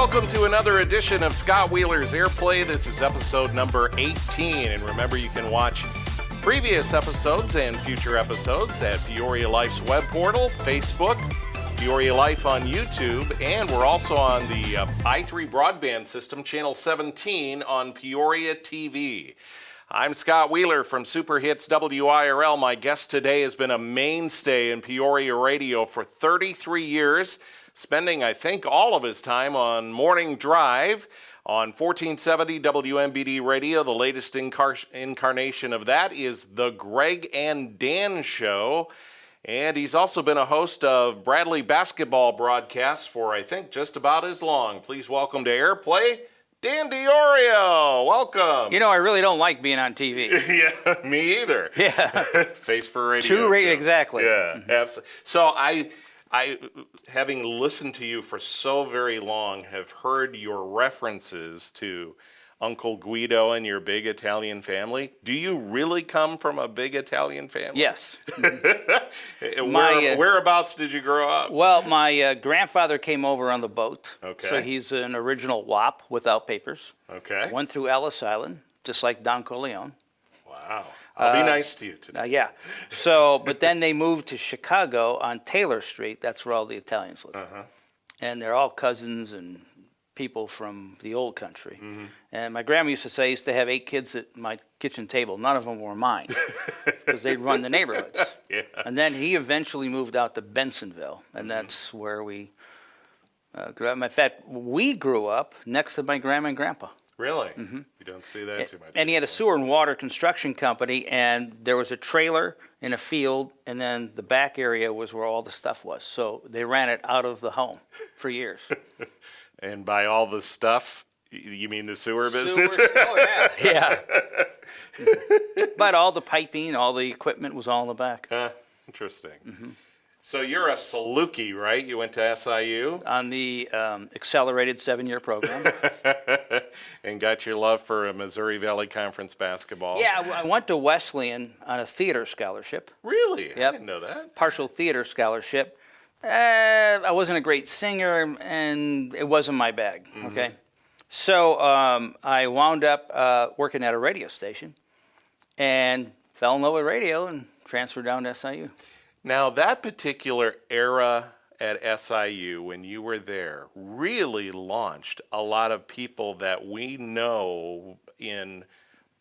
welcome to another edition of Scott Wheeler's Airplay. This is episode number 18, and remember you can watch previous episodes and future episodes at Peoria Life's web portal, Facebook, Peoria Life on YouTube, and we're also on the i3 broadband system, channel 17 on Peoria TV. I'm Scott Wheeler from Super Hits WIRL. My guest today has been a mainstay in Peoria radio for 33 years, spending, I think, all of his time on Morning Drive on 1470 WMBD radio. The latest incarnation of that is The Greg and Dan Show. And he's also been a host of Bradley basketball broadcasts for, I think, just about as long. Please welcome to Airplay, Dan DiOrio. Welcome. You know, I really don't like being on TV. Yeah, me either. Yeah. Face for radio. Exactly. Yeah, absolutely. So I, having listened to you for so very long, have heard your references to Uncle Guido and your big Italian family. Do you really come from a big Italian family? Yes. Whereabouts did you grow up? Well, my grandfather came over on the boat. Okay. So he's an original WAP without papers. Okay. Went through Ellis Island, just like Don Corleone. Wow. I'll be nice to you today. Yeah. So, but then they moved to Chicago on Taylor Street. That's where all the Italians live. Uh-huh. And they're all cousins and people from the old country. Mm-hmm. And my grandma used to say I used to have 8 kids at my kitchen table. None of them were mine because they'd run the neighborhoods. Yeah. And then he eventually moved out to Bensonville, and that's where we grew up. In fact, we grew up next to my grandma and grandpa. Really? Mm-hmm. You don't see that too much. And he had a sewer and water construction company, and there was a trailer in a field, and then the back area was where all the stuff was. So they ran it out of the home for years. And by all the stuff, you mean the sewer business? Oh, yeah. Yeah. But all the piping, all the equipment was all in the back. Interesting. Mm-hmm. So you're a Saluki, right? You went to SIU? On the accelerated 7-year program. And got your love for Missouri Valley Conference basketball. Yeah, I went to Wesleyan on a theater scholarship. Really? Yep. I didn't know that. Partial theater scholarship. I wasn't a great singer, and it wasn't my bag, okay? So I wound up working at a radio station and fell in love with radio and transferred down to SIU. Now, that particular era at SIU, when you were there, really launched a lot of people that we know in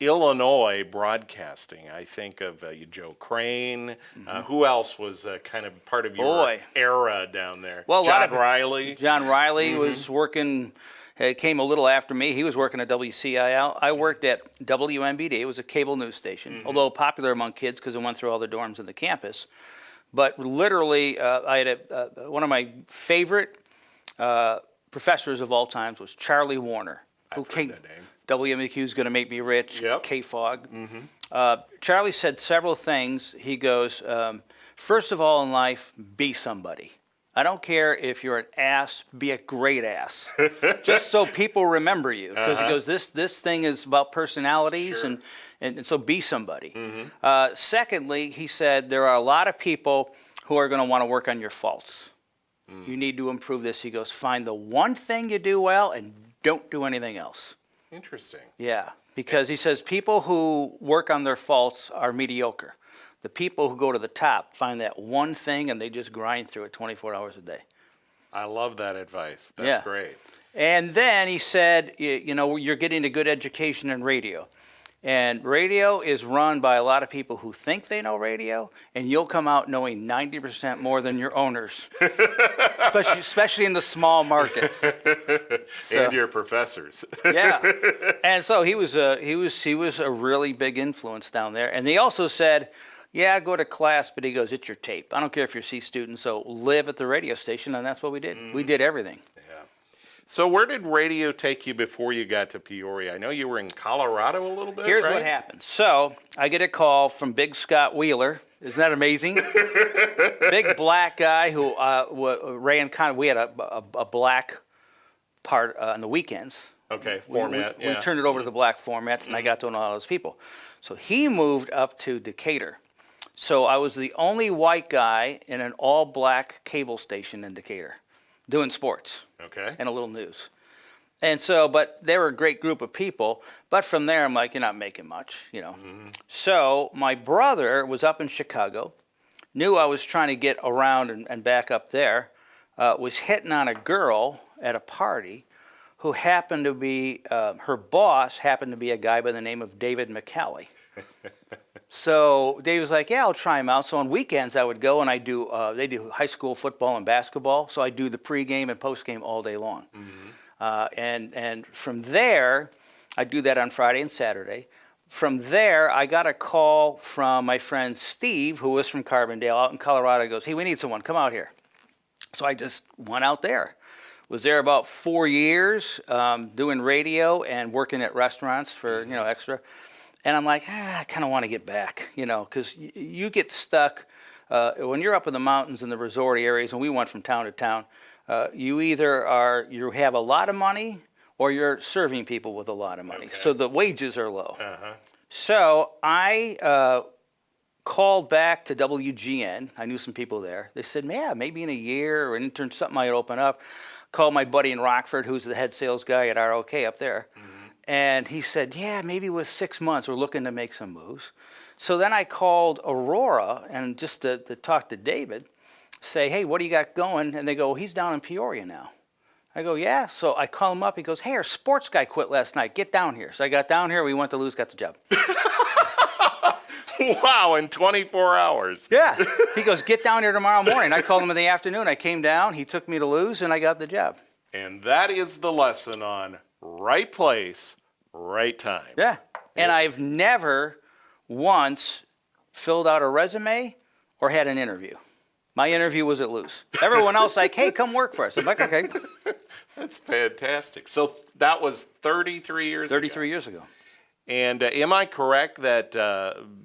Illinois broadcasting. I think of Joe Crane. Who else was kind of part of your era down there? Well, John Riley. John Riley was working, came a little after me. He was working at WCIL. I worked at WMBD. It was a cable news station, although popular among kids because it went through all the dorms in the campus. But literally, I had one of my favorite professors of all times was Charlie Warner. I've heard that name. WMBQ's Going to Make Me Rich, Yep. K-Fog. Charlie said several things. He goes, first of all in life, be somebody. I don't care if you're an ass, be a great ass. Just so people remember you. Because he goes, this thing is about personalities, Sure. and so be somebody. Secondly, he said, there are a lot of people who are going to want to work on your faults. You need to improve this. He goes, find the one thing you do well and don't do anything else. Interesting. Yeah, because he says people who work on their faults are mediocre. The people who go to the top find that one thing and they just grind through it 24 hours a day. I love that advice. That's great. And then he said, you know, you're getting a good education in radio. And radio is run by a lot of people who think they know radio, and you'll come out knowing 90% more than your owners, especially in the small markets. And your professors. Yeah, and so he was a really big influence down there. And they also said, yeah, go to class, but he goes, it's your tape. I don't care if you're a C student, so live at the radio station, and that's what we did. We did everything. Yeah. So where did radio take you before you got to Peoria? I know you were in Colorado a little bit, Here's right? what happened. So I get a call from Big Scott Wheeler. Isn't that amazing? Big black guy who ran we had a black part on the weekends. Okay, format. We turned it over to the black formats, and I got to know all those people. So he moved up to Decatur. So I was the only white guy in an all-black cable station in Decatur doing sports Okay. and a little news. And so, but they were a great group of people. But from there, I'm like, you're not making much, So my brother was up in Chicago, knew I was trying to get around and back up there, was hitting on a girl at a party who happened to be, her boss happened to be a guy by the name of David McCalley. So Dave was like, yeah, I'll try him out. So on weekends I would go and they do high school football and basketball. So I do the pregame and postgame all day long. And from there, I do that on Friday and Saturday. From there, I got a call from my friend Steve, who was from Carbondale out in Colorado. He goes, hey, we need someone. Come out here. So I just went out there. Was there about 4 years doing radio and working at restaurants for, extra. And I'm like, I kind of want to get back, because you get stuck when you're up in the mountains in the resort areas, and we went from town to town. You either you have a lot of money or you're serving people with a lot of money. Okay. So the wages are low. So I called back to WGN. I knew some people there. They said, yeah, maybe in a year or an intern, something might open up. Called my buddy in Rockford, who's the head sales guy at ROK up there. And he said, yeah, maybe with 6 months, we're looking to make some moves. So then I called Aurora and just to talk to David, say, hey, what do you got going? And they go, he's down in Peoria now. I go, yeah. So I call him up. He goes, hey, our sports guy quit last night. Get down here. So I got down here. We went to Lewis, got the job. Wow, in 24 hours. Yeah. He goes, get down here tomorrow morning. I called him in the afternoon. I came down. He took me to Lewis, and I got the job. And that is the lesson on right place, right time. Yeah. And I've never once filled out a resume or had an interview. My interview was at Lewis. Everyone else like, hey, come work for us. I'm like, okay. That's fantastic. So that was 33 years ago. 33 years ago. And am I correct that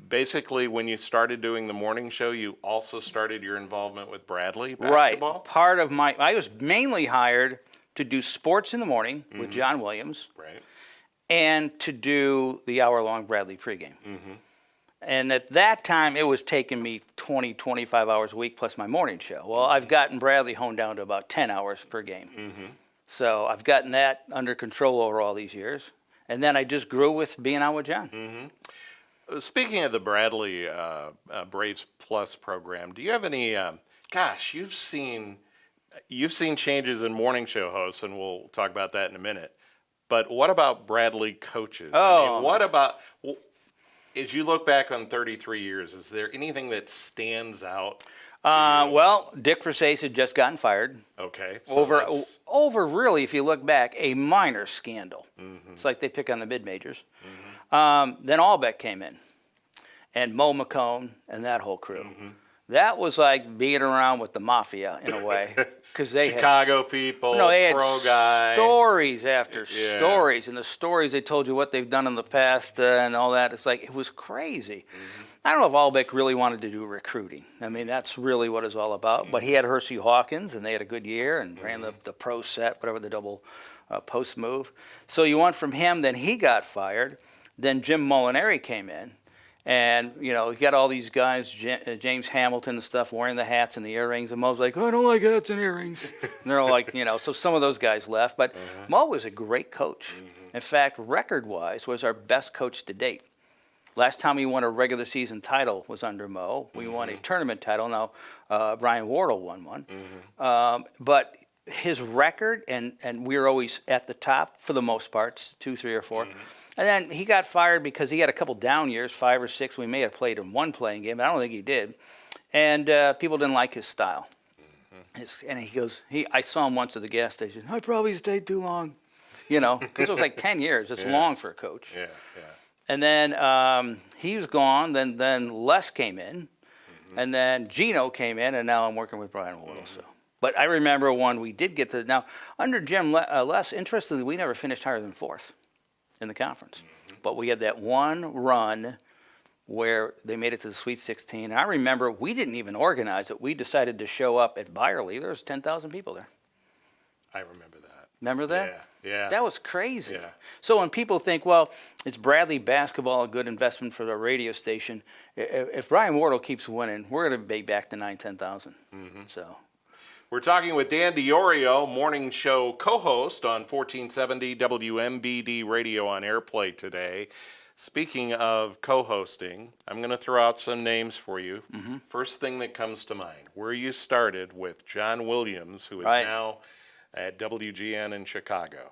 basically when you started doing the morning show, you also started your involvement with Bradley basketball? Right. Part of I was mainly hired to do sports in the morning with John Williams. Right. And to do the hour-long Bradley pregame. And at that time, it was taking me 20, 25 hours a week plus my morning show. Well, I've gotten Bradley honed down to about 10 hours per game. So I've gotten that under control over all these years. And then I just grew with being out with John. Speaking of the Bradley Braves Plus program, do you have any? Gosh, you've seen changes in morning show hosts, and we'll talk about that in a minute. But what about Bradley coaches? I mean, what about, as you look back on 33 years, is there anything that stands out? Well, Dick Versace had just gotten fired. Okay. So over really, if you look back, a minor scandal. It's like they pick on the mid-majors. Then Albeck came in, and Mo McCone and that whole crew. That was like being around with the mafia in a way. Because they Chicago people, they had pro guy. Stories after stories, and the stories they told you what they've done in the past and all that. It's like, it was crazy. I don't know if Albeck really wanted to do recruiting. I mean, that's really what it's all about. But he had Hersey Hawkins, and they had a good year and ran the pro set, whatever, the double post move. So you went from him, then he got fired. Then Jim Molinari came in. And, you got all these guys, James Hamilton and stuff, wearing the hats and the earrings. And Mo's like, I don't like hats and earrings. And they're all like, so some of those guys left. But Mo was a great coach. In fact, record-wise, was our best coach to date. Last time we won a regular season title was under Mo. We won a tournament title. Now, Brian Wardle won one. But his record, and we were always at the top for the most part, 2, 3, or 4. And then he got fired because he had a couple down years, 5 or 6. We may have played in one playing game, but I don't think he did. And people didn't like his style. And he goes, I saw him once at the gas station. I probably stayed too long, because it was like 10 years. It's long for a coach. And then he was gone. Then Les came in. And then Gino came in, and now I'm working with Brian Wardle. So. But I remember when we did get now, under Jim Les, interestingly, we never finished higher than 4th. In the conference. But we had that one run where they made it to the Sweet 16. And I remember we didn't even organize it. We decided to show up at Byerly. There was 10,000 people there. I remember that. Remember that? Yeah. That was crazy. Yeah. So when people think, well, is Bradley basketball a good investment for the radio station? If Brian Wardle keeps winning, we're going to be back to 9,000, 10,000. So. We're talking with Dan DiOrio, morning show co-host on 1470 WMBD radio on Airplay today. Speaking of co-hosting, I'm going to throw out some names for you. First thing that comes to mind, where you started with John Williams, who is now at WGN in Chicago.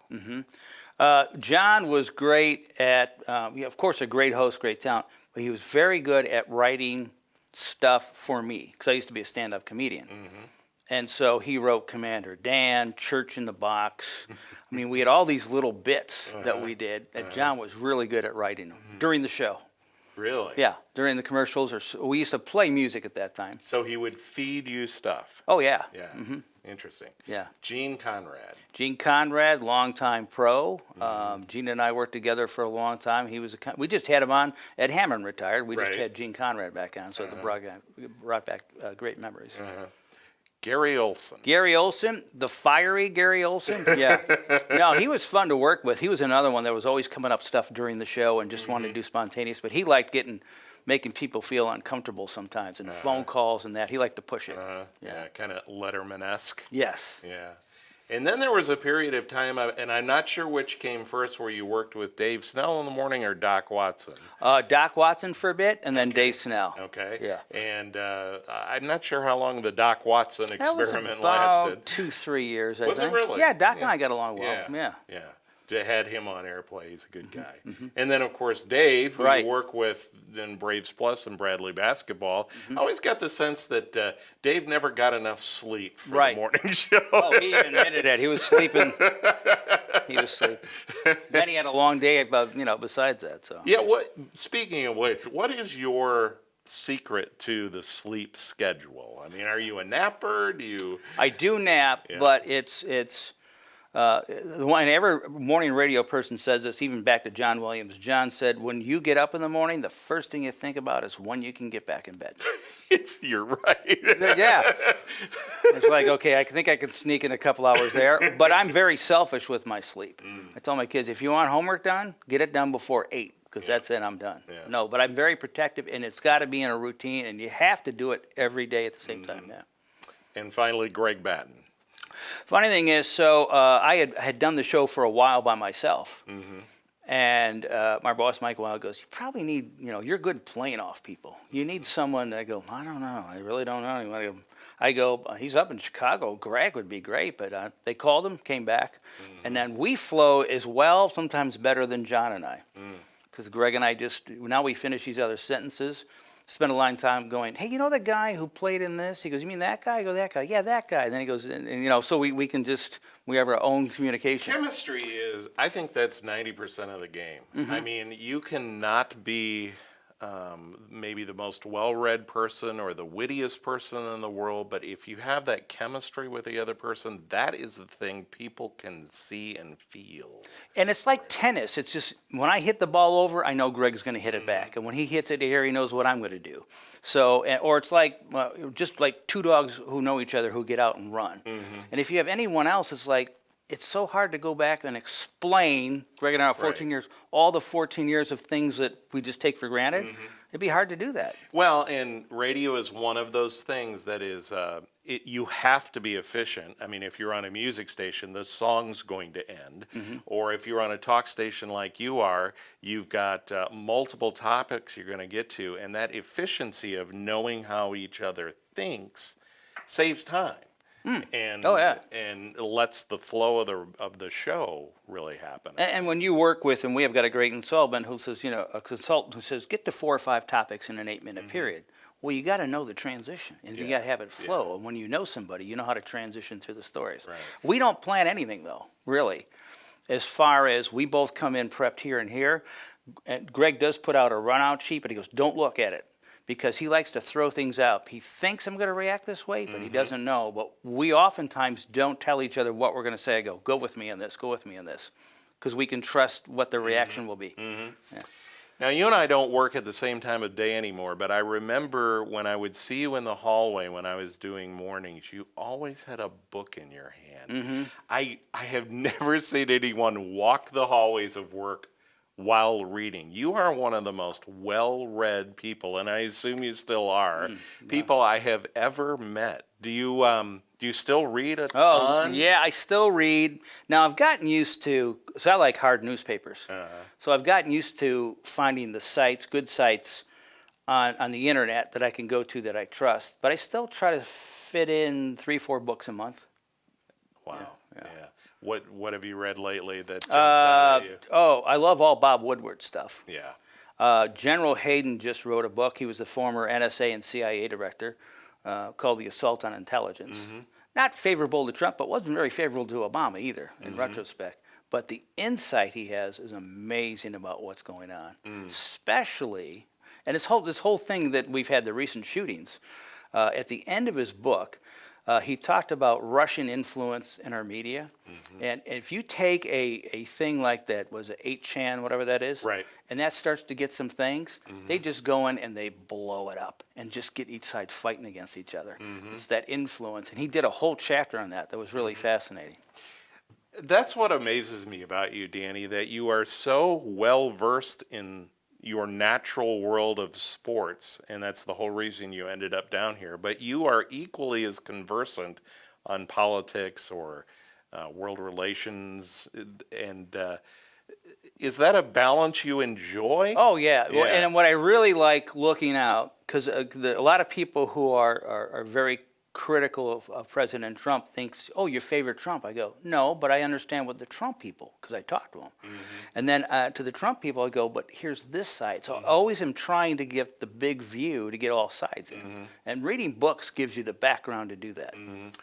John was great at, of course, a great host, great talent, but he was very good at writing stuff for me, because I used to be a stand-up comedian. And so he wrote Commander Dan, Church in the Box. I mean, we had all these little bits that we did that John was really good at writing them during the show. Really? Yeah, during the commercials. We used to play music at that time. So he would feed you stuff. Oh, yeah. Yeah. Interesting. Yeah. Gene Conrad. Gene Conrad, longtime pro. Gene and I worked together for a long time. We just had him on. Ed Hammond retired. We just had Gene Conrad back on, so it brought back great memories. Gary Olson. Gary Olson, the fiery Gary Olson. Yeah. No, he was fun to work with. He was another one that was always coming up stuff during the show and just wanted to do spontaneous. But he liked making people feel uncomfortable sometimes, and phone calls and that. He liked to push it. Yeah, kind of Letterman-esque. Yes. Yeah. And then there was a period of time, and I'm not sure which came first, where you worked with Dave Snell in the morning or Doc Watson. Doc Watson for a bit, and then Dave Snell. Okay. Yeah. And I'm not sure how long the Doc Watson experiment about lasted. 2-3 years, I think. Was it really? Yeah, Doc and I got along well. Yeah. Had him on Airplay. He's a good guy. And then, of course, Dave, who you work with in Braves Plus and Bradley Basketball. I always got the sense that Dave never got enough sleep for the morning show. Oh, he admitted it. He was sleeping. Then he had a long day, besides that. So. Yeah, speaking of which, what is your secret to the sleep schedule? I mean, are you a napper? I do nap, but it's every morning radio person says this, even back to John Williams. John said, when you get up in the morning, the first thing you think about is when you can get back in bed. You're right. Yeah. It's like, okay, I think I can sneak in a couple hours there, but I'm very selfish with my sleep. I tell my kids, if you want homework done, get it done before 8, because that's it, I'm done. No, but I'm very protective, and it's got to be in a routine, and you have to do it every day at the same time. Yeah. And finally, Greg Batten. Funny thing is, so I had done the show for a while by myself, and my boss, Mike Wild, goes, you probably need, you're good playing off people. You need someone. I go, I don't know. I really don't know anyone. I go, he's up in Chicago. Greg would be great, but they called him, came back, and then we flow as well, sometimes better than John and I, because Greg and I now we finish these other sentences. Spent a long time going, hey, you know the guy who played in this? He goes, you mean that guy? I go, that guy. Yeah, that guy. And then he goes, and so we can we have our own communication. Chemistry I think that's 90% of the game. I mean, you cannot be maybe the most well-read person or the wittiest person in the world, but if you have that chemistry with the other person, that is the thing people can see and feel. And it's like tennis. It's just, when I hit the ball over, I know Greg's going to hit it back. And when he hits it here, he knows what I'm going to do. So, or it's like, just like two dogs who know each other who get out and run. And if you have anyone else, it's like, it's so hard to go back and explain, Greg and I, 14 years, all the 14 years of things that we just take for granted. It'd be hard to do that. Well, and radio is one of those things that is, you have to be efficient. I mean, if you're on a music station, the song's going to end. Or if you're on a talk station like you are, you've got multiple topics you're going to get to. And that efficiency of knowing how each other thinks saves time. And and lets the flow of the show really happen. And when you work with, and we have got a great consultant who says, a consultant who says, get to 4 or 5 topics in an 8-minute period. Well, you got to know the transition, and you got to have it flow. And when you know somebody, you know how to transition through the stories. We don't plan anything, though, really. As far as we both come in prepped here and here, and Greg does put out a run-out sheet, but he goes, don't look at it. Because he likes to throw things out. He thinks I'm going to react this way, but he doesn't know. But we oftentimes don't tell each other what we're going to say. I go with me in this, go with me in this. Because we can trust what the reaction will be. Yeah. Now, you and I don't work at the same time of day anymore, but I remember when I would see you in the hallway when I was doing mornings, you always had a book in your hand. I have never seen anyone walk the hallways of work while reading. You are one of the most well-read people, and I assume you still are, people I have ever met. Do you Do you still read a Oh, ton? yeah, I still read. Now, I've gotten used to, because I like hard newspapers. So I've gotten used to finding the sites, good sites on the internet that I can go to that I trust. But I still try to fit in 3, 4 books a month. Wow. Yeah. What have you read lately that jumps out at you? I love all Bob Woodward stuff. Yeah. General Hayden just wrote a book. He was the former NSA and CIA director, called The Assault on Intelligence. Not favorable to Trump, but wasn't very favorable to Obama either, in retrospect. But the insight he has is amazing about what's going on, especially, and this whole thing that we've had, the recent shootings. At the end of his book, he talked about Russian influence in our media. And if you take a thing like that, was it 8chan, whatever that is? Right. And that starts to get some things, they just go in and they blow it up and just get each side fighting against each other. It's that influence. And he did a whole chapter on that was really fascinating. That's what amazes me about you, Danny, that you are so well versed in your natural world of sports, and that's the whole reason you ended up down here. But you are equally as conversant on politics or world relations, and is that a balance you enjoy? Oh, yeah. Well, Yeah. and what I really like looking out, because a lot of people who are very critical of President Trump thinks, oh, you favor Trump. I go, no, but I understand what the Trump people, because I talk to them. And then to the Trump people, I go, but here's this side. So I always am trying to get the big view to get all sides in. And reading books gives you the background to do that.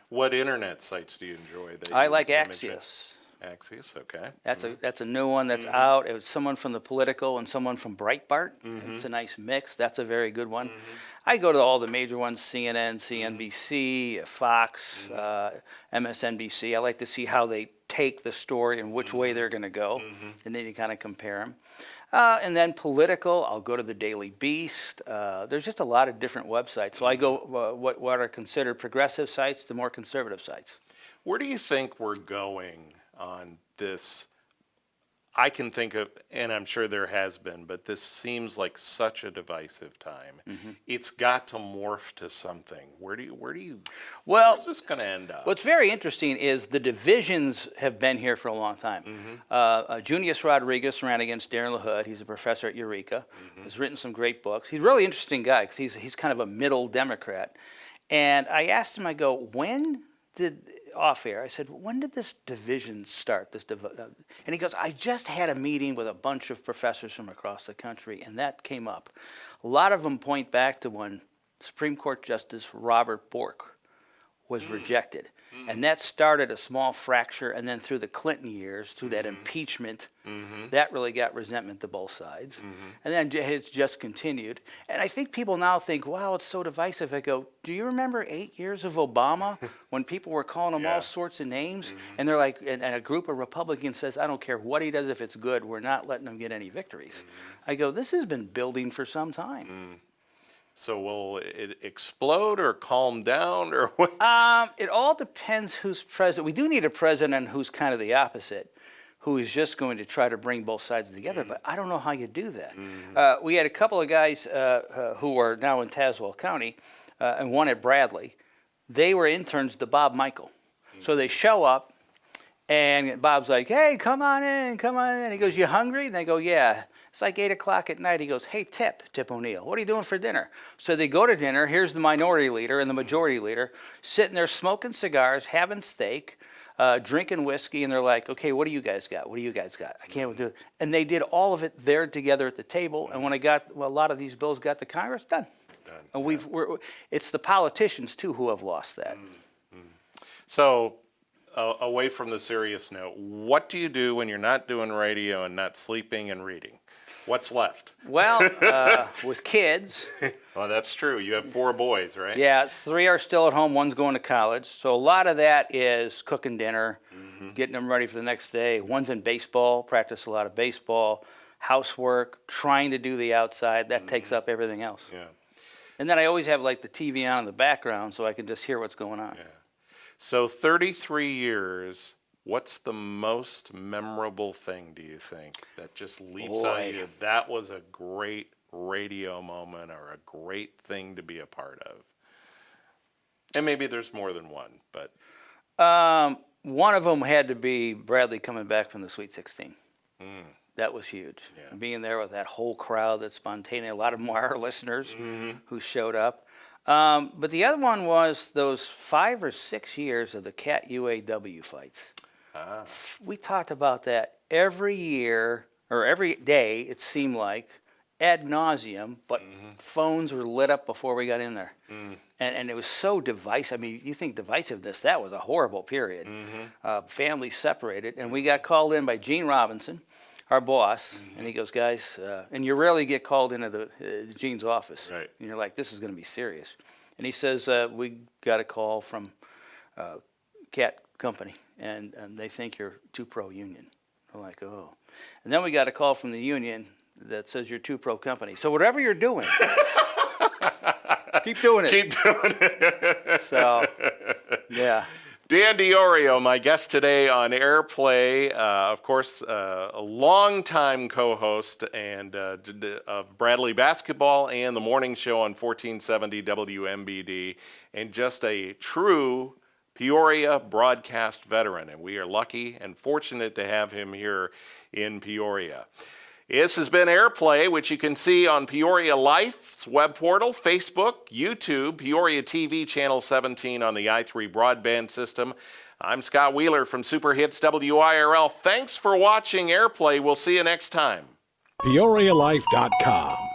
What internet sites do you enjoy? That I you like mentioned? Axios. Axios, okay. That's a new one that's out. It was someone from the Political and someone from Breitbart. It's a nice mix. That's a very good one. I go to all the major ones: CNN, CNBC, Fox, MSNBC. I like to see how they take the story and which way they're going to go, and then you kind of compare them. And then Political, I'll go to the Daily Beast. There's just a lot of different websites. So I go what are considered progressive sites to more conservative sites. Where do you think we're going on this? I can think of, and I'm sure there has been, but this seems like such a divisive time. It's got to morph to something. Where's this going to end up? What's very interesting is the divisions have been here for a long time. Junius Rodriguez ran against Darren LaHood. He's a professor at Eureka. He's written some great books. He's a really interesting guy because he's kind of a middle Democrat. And I asked him, I go, off air, I said, when did this division start? And he goes, I just had a meeting with a bunch of professors from across the country, and that came up. A lot of them point back to when Supreme Court Justice Robert Bork was rejected. And that started a small fracture, and then through the Clinton years, through that impeachment, that really got resentment to both sides. And then it's just continued. And I think people now think, wow, it's so divisive. I go, do you remember 8 years of Obama when people were calling him all sorts of names? And they're like, and a group of Republicans says, I don't care what he does if it's good, we're not letting him get any victories. I go, this has been building for some time. So will it explode or calm down or what? It all depends who's president. We do need a president who's kind of the opposite, who is just going to try to bring both sides together. But I don't know how you do that. We had a couple of guys who are now in Tazewell County, and one at Bradley. They were interns to Bob Michael. So they show up, and Bob's like, hey, come on in, come on in. He goes, you hungry? And they go, yeah. It's like 8 o'clock at night. He goes, hey, Tip O'Neill, what are you doing for dinner? So they go to dinner. Here's the minority leader and the majority leader sitting there smoking cigars, having steak, drinking whiskey, and they're like, okay, what do you guys got? What do you guys got? I can't do it. And they did all of it there together at the table. And when a lot of these bills got to Congress, done. And it's the politicians, too, who have lost that. So away from the serious note, what do you do when you're not doing radio and not sleeping and reading? What's left? Well, with kids. Well, that's true. You have 4 boys, right? Yeah, 3 are still at home. One's going to college. So a lot of that is cooking dinner, getting them ready for the next day. One's in baseball, practice a lot of baseball, housework, trying to do the outside. That takes up everything else. Yeah. And then I always have like the TV on in the background so I can just hear what's going on. Yeah. So 33 years. What's the most memorable thing, do you think, that just leaps out at you? That was a great radio moment or a great thing to be a part of. And maybe there's more than one, but One of them had to be Bradley coming back from the Sweet 16. That was huge. Yeah. Being there with that whole crowd that's spontaneous. A lot of them were our listeners who showed up. But the other one was those 5 or 6 years of the Cat UAW fights. We talked about that every year, or every day, it seemed like, ad nauseum, but phones were lit up before we got in there. And it was so divisive. I mean, you think divisiveness, that was a horrible period. Families separated, and we got called in by Gene Robinson, our boss, and he goes, guys, and you rarely get called into Gene's office. Right. And you're like, this is going to be serious. And he says, we got a call from Cat Company, and they think you're too pro-union. I'm like, oh. And then we got a call from the union that says you're too pro-company. So whatever you're doing, keep doing it. keep doing it. So, yeah. Dan DiOrio, my guest today on Airplay, of course, a longtime co-host and of Bradley Basketball and the morning show on 1470 WMBD, and just a true Peoria broadcast veteran. And we are lucky and fortunate to have him here in Peoria. This has been Airplay, which you can see on Peoria Life's web portal, Facebook, YouTube, Peoria TV Channel 17 on the i3 broadband system. I'm Scott Wheeler from Super Hits WIRL. Thanks for watching Airplay. We'll see you next time. PeoriaLife.com